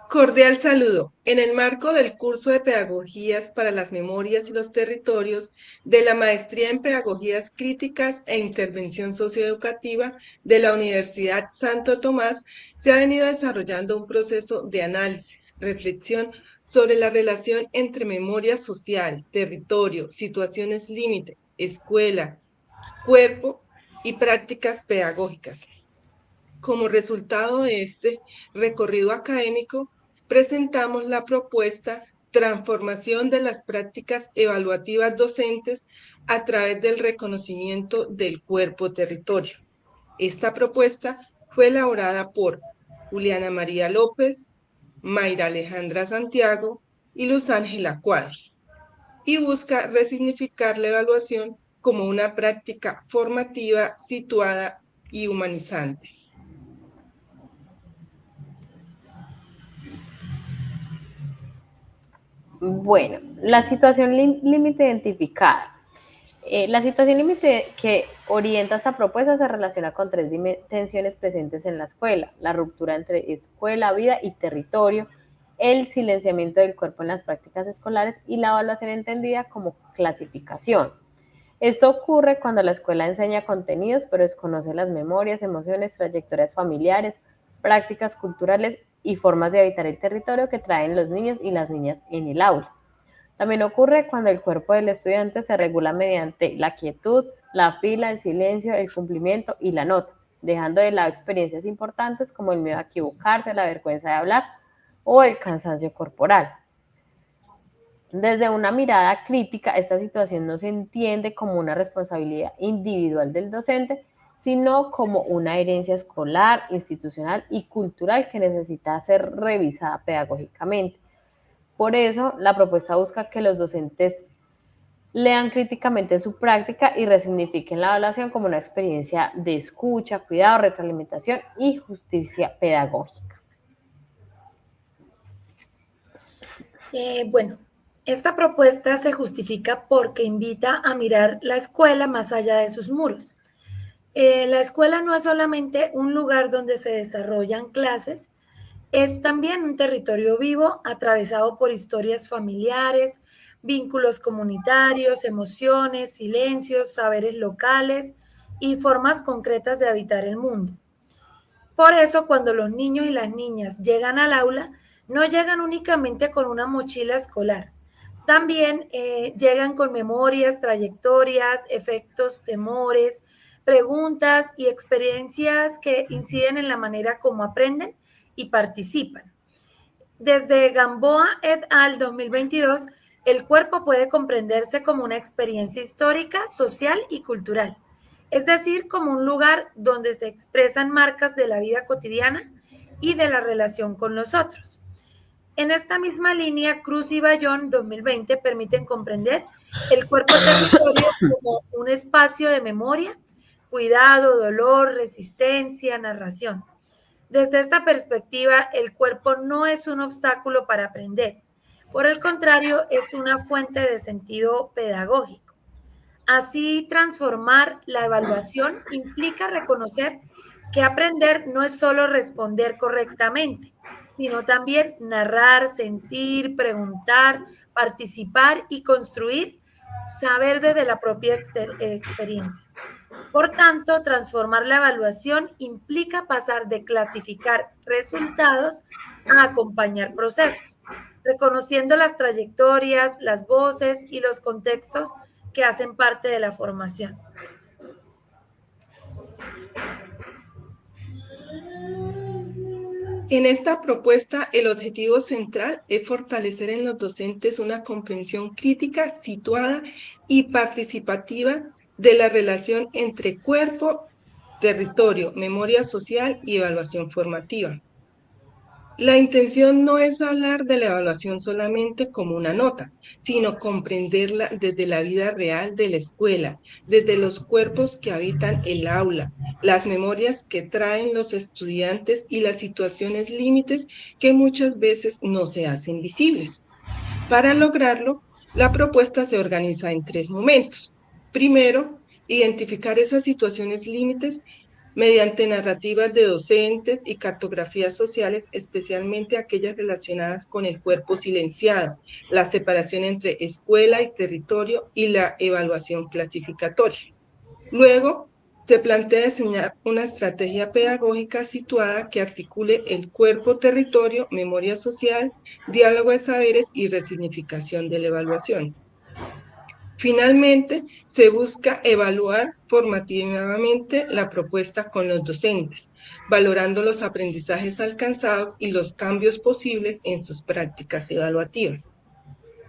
Cordial saludo. En el marco del curso de Pedagogías para las Memorias y los Territorios de la Maestría en Pedagogías Críticas e Intervención Socioeducativa de la Universidad Santo Tomás, se ha venido desarrollando un proceso de análisis, reflexión sobre la relación entre memoria social, territorio, situaciones límite, escuela, cuerpo y prácticas pedagógicas. Como resultado de este recorrido académico, presentamos la propuesta Transformación de las prácticas evaluativas docentes a través del reconocimiento del cuerpo territorio. Esta propuesta fue elaborada por Juliana María López, Mayra Alejandra Santiago y Luz Ángela Cuadros, y busca resignificar la evaluación como una práctica formativa situada y humanizante. Bueno, la situación límite identificada. La situación límite que orienta esta propuesta se relaciona con tres tensiones presentes en la escuela: la ruptura entre escuela, vida y territorio, el silenciamiento del cuerpo en las prácticas escolares y la evaluación entendida como clasificación. Esto ocurre cuando la escuela enseña contenidos pero desconoce las memorias, emociones, trayectorias familiares, prácticas culturales y formas de habitar el territorio que traen los niños y las niñas en el aula. También ocurre cuando el cuerpo del estudiante se regula mediante la quietud, la fila, el silencio, el cumplimiento y la nota, dejando de lado experiencias importantes como el miedo a equivocarse, la vergüenza de hablar o el cansancio corporal. Desde una mirada crítica, esta situación no se entiende como una responsabilidad individual del docente, sino como una herencia escolar, institucional y cultural que necesita ser revisada pedagógicamente. Por eso, la propuesta busca que los docentes lean críticamente su práctica y resignifiquen la evaluación como una experiencia de escucha, cuidado, retroalimentación y justicia pedagógica. Bueno, esta propuesta se justifica porque invita a mirar la escuela más allá de sus muros. La escuela no es solamente un lugar donde se desarrollan clases, es también un territorio vivo atravesado por historias familiares, vínculos comunitarios, emociones, silencios, saberes locales y formas concretas de habitar el mundo. Por eso, cuando los niños y las niñas llegan al aula, no llegan únicamente con una mochila escolar. También llegan con memorias, trayectorias, efectos, temores, preguntas y experiencias que inciden en la manera como aprenden y participan. Desde Gamboa et al. 2022, el cuerpo puede comprenderse como una experiencia histórica, social y cultural, es decir, como un lugar donde se expresan marcas de la vida cotidiana y de la relación con los otros. En esta misma línea, Cruz y Bayón 2020 permiten comprender el cuerpo territorio como un espacio de memoria, cuidado, dolor, resistencia, narración. Desde esta perspectiva, el cuerpo no es un obstáculo para aprender. Por el contrario, es una fuente de sentido pedagógico. Así, transformar la evaluación implica reconocer que aprender no es solo responder correctamente, sino también narrar, sentir, preguntar, participar y construir saber desde la propia experiencia. Por tanto, transformar la evaluación implica pasar de clasificar resultados a acompañar procesos, reconociendo las trayectorias, las voces y los contextos que hacen parte de la formación. En esta propuesta, el objetivo central es fortalecer en los docentes una comprensión crítica, situada y participativa de la relación entre cuerpo, territorio, memoria social y evaluación formativa. La intención no es hablar de la evaluación solamente como una nota, sino comprenderla desde la vida real de la escuela, desde los cuerpos que habitan el aula, las memorias que traen los estudiantes y las situaciones límites que muchas veces no se hacen visibles. Para lograrlo, la propuesta se organiza en tres momentos. Primero, identificar esas situaciones límites mediante narrativas de docentes y cartografías sociales, especialmente aquellas relacionadas con el cuerpo silenciado, la separación entre escuela y territorio y la evaluación clasificatoria. Luego, se plantea diseñar una estrategia pedagógica situada que articule el cuerpo-territorio, memoria social, diálogo de saberes y resignificación de la evaluación. Finalmente, se busca evaluar formativamente la propuesta con los docentes, valorando los aprendizajes alcanzados y los cambios posibles en sus prácticas evaluativas.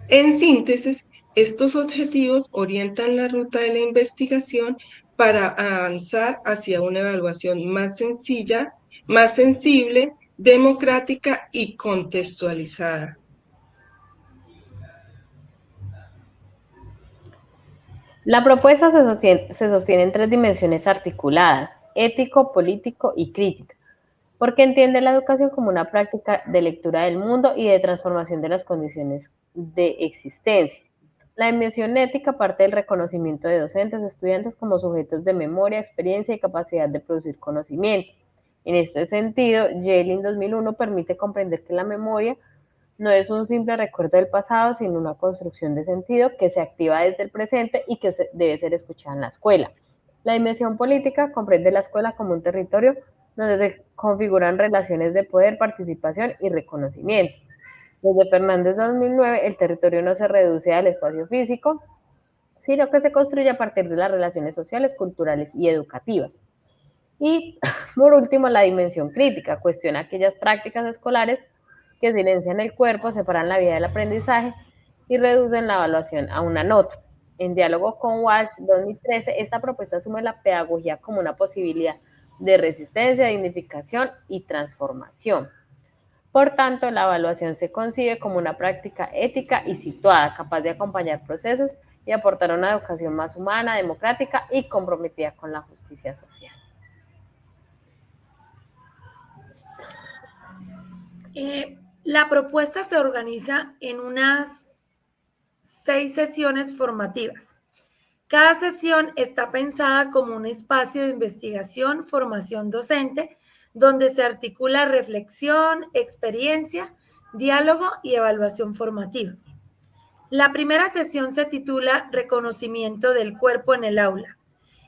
En síntesis, estos objetivos orientan la ruta de la investigación para avanzar hacia una evaluación más sencilla, más sensible, democrática y contextualizada. La propuesta se sostiene en tres dimensiones articuladas: ético, político y crítica, porque entiende la educación como una práctica de lectura del mundo y de transformación de las condiciones de existencia. La dimensión ética parte del reconocimiento de docentes, estudiantes como sujetos de memoria, experiencia y capacidad de producir conocimiento. En este sentido, Yale 2001 permite comprender que la memoria no es un simple recuerdo del pasado, sino una construcción de sentido que se activa desde el presente y que debe ser escuchada en la escuela. La dimensión política comprende la escuela como un territorio donde se configuran relaciones de poder, participación y reconocimiento. Desde Fernández 2009, el territorio no se reduce al espacio físico, sino que se construye a partir de las relaciones sociales, culturales y educativas. Y, por último, la dimensión crítica cuestiona aquellas prácticas escolares que silencian el cuerpo, separan la vida del aprendizaje y reducen la evaluación a una nota. En diálogo con Walsh 2013, esta propuesta asume la pedagogía como una posibilidad de resistencia, dignificación y transformación. Por tanto, la evaluación se concibe como una práctica ética y situada, capaz de acompañar procesos y aportar una educación más humana, democrática y comprometida con la justicia social. La propuesta se organiza en unas 6 sesiones formativas. Cada sesión está pensada como un espacio de investigación, formación docente, donde se articula reflexión, experiencia, diálogo y evaluación formativa. La primera sesión se titula Reconocimiento del cuerpo en el aula.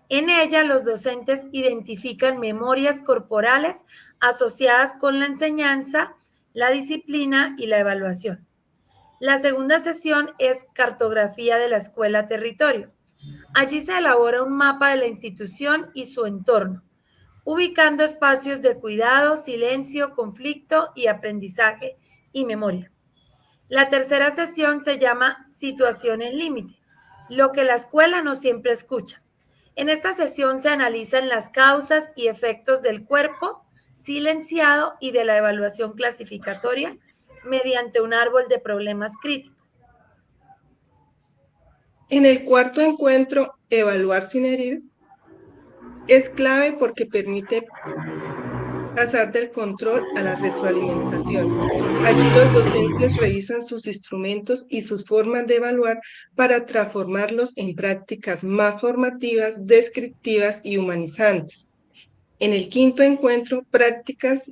En ella, los docentes identifican memorias corporales asociadas con la enseñanza, la disciplina y la evaluación. La segunda sesión es Cartografía de la Escuela Territorio. Allí se elabora un mapa de la institución y su entorno, ubicando espacios de cuidado, silencio, conflicto y aprendizaje y memoria. La tercera sesión se llama Situaciones límite, lo que la escuela no siempre escucha. En esta sesión se analizan las causas y efectos del cuerpo silenciado y de la evaluación clasificatoria mediante un árbol de problemas críticos. En el cuarto encuentro, Evaluar sin herir, es clave porque permite pasar del control a la retroalimentación. Allí los docentes revisan sus instrumentos y sus formas de evaluar para transformarlos en prácticas más formativas, descriptivas y humanizantes. En el quinto encuentro, Prácticas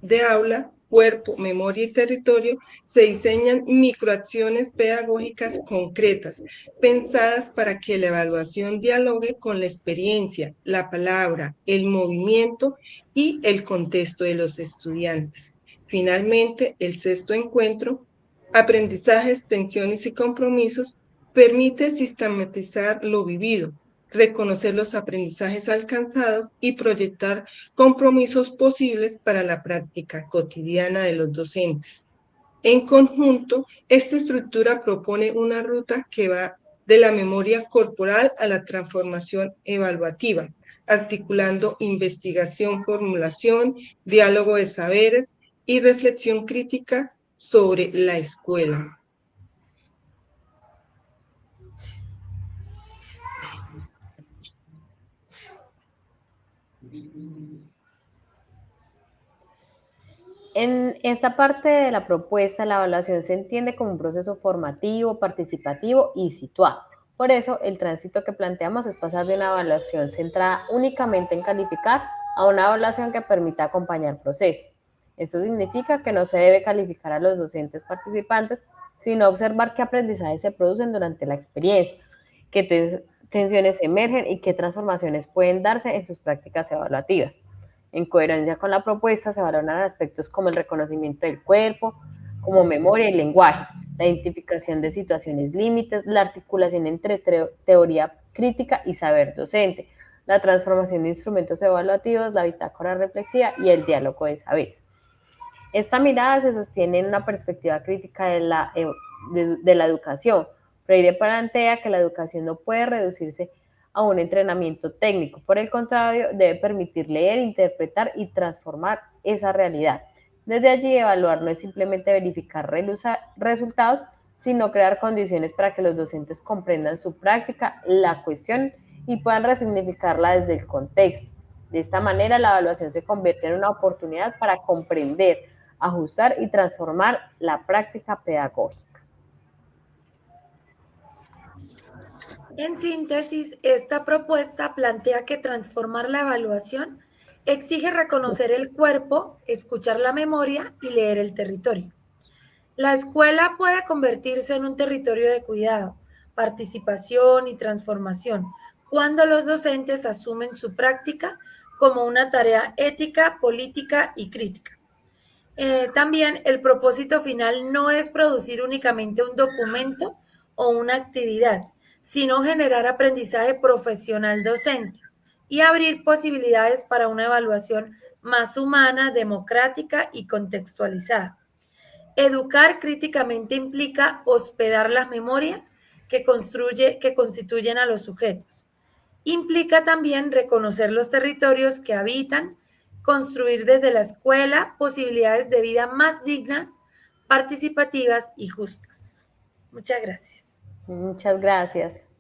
de aula, cuerpo, memoria y territorio, se diseñan microacciones pedagógicas concretas, pensadas para que la evaluación dialogue con la experiencia, la palabra, el movimiento y el contexto de los estudiantes. Finalmente, el sexto encuentro, Aprendizajes, tensiones y compromisos, permite sistematizar lo vivido, reconocer los aprendizajes alcanzados y proyectar compromisos posibles para la práctica cotidiana de los docentes. En conjunto, esta estructura propone una ruta que va de la memoria corporal a la transformación evaluativa, articulando investigación, formulación, diálogo de saberes y reflexión crítica sobre la escuela. En esta parte de la propuesta, la evaluación se entiende como un proceso formativo, participativo y situado. Por eso, el tránsito que planteamos es pasar de una evaluación centrada únicamente en calificar a una evaluación que permita acompañar procesos. Esto significa que no se debe calificar a los docentes participantes, sino observar qué aprendizajes se producen durante la experiencia, qué tensiones emergen y qué transformaciones pueden darse en sus prácticas evaluativas. En coherencia con la propuesta se valoran aspectos como el reconocimiento del cuerpo, como memoria y lenguaje, la identificación de situaciones límites, la articulación entre teoría crítica y saber docente, la transformación de instrumentos evaluativos, la bitácora reflexiva y el diálogo de saberes. Esta mirada se sostiene en una perspectiva crítica de la educación. Freire plantea que la educación no puede reducirse a un entrenamiento técnico, por el contrario, debe permitir leer, interpretar y transformar esa realidad. Desde allí, evaluar no es simplemente verificar resultados, sino crear condiciones para que los docentes comprendan su práctica, la cuestión y puedan resignificarla desde el contexto. De esta manera, la evaluación se convierte en una oportunidad para comprender, ajustar y transformar la práctica pedagógica. En síntesis, esta propuesta plantea que transformar la evaluación exige reconocer el cuerpo, escuchar la memoria y leer el territorio. La escuela puede convertirse en un territorio de cuidado, participación y transformación cuando los docentes asumen su práctica como una tarea ética, política y crítica. También el propósito final no es producir únicamente un documento o una actividad, sino generar aprendizaje profesional docente y abrir posibilidades para una evaluación más humana, democrática y contextualizada. Educar críticamente implica hospedar las memorias que constituyen a los sujetos. Implica también reconocer los territorios que habitan, construir desde la escuela posibilidades de vida más dignas, participativas y justas. Muchas gracias. Muchas gracias.